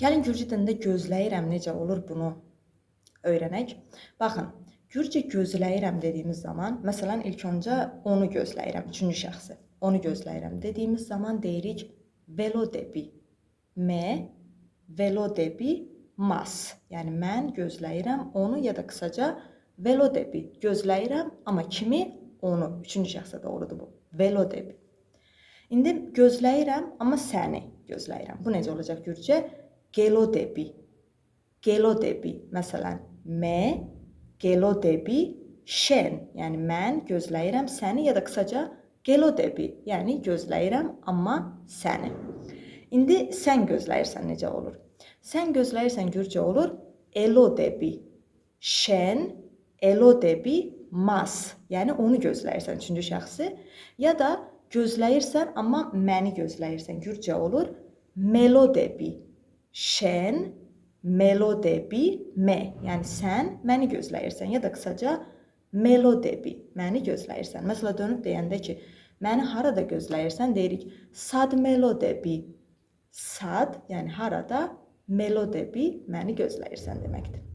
Gəlin Gürcü dilində gözləyirəm necə olur bunu öyrənək. Baxın, Gürcə gözləyirəm dediyimiz zaman, məsələn, ilk öncə onu gözləyirəm, üçüncü şəxsi. Onu gözləyirəm dediyimiz zaman deyirik velodebi. Me, velodebi, mas. Yəni, mən gözləyirəm onu ya da qısaca velodebi. Gözləyirəm, amma kimi? Onu. Üçüncü şəxsə doğrudur bu. Velodebi. İndi gözləyirəm, amma səni gözləyirəm. Bu necə olacaq Gürcə? Gelodebi. Gelodebi. Məsələn, me, gelodebi, şen. Yəni, mən gözləyirəm səni ya da qısaca gelodebi. Yəni, gözləyirəm, amma səni. İndi sən gözləyirsən necə olur? Sən gözləyirsən Gürcə olur elodebi. Şen, elodebi, mas. Yəni, onu gözləyirsən üçüncü şəxsi. Ya da gözləyirsən, amma məni gözləyirsən. Gürcə olur melodebi. Şen, melodebi, me. Yəni, sən məni gözləyirsən. Ya da qısaca melodebi, məni gözləyirsən. Məsələn, dönüb deyəndə ki, məni harada gözləyirsən, deyirik sad melodebi. Sad, yəni harada, melodebi, məni gözləyirsən deməkdir.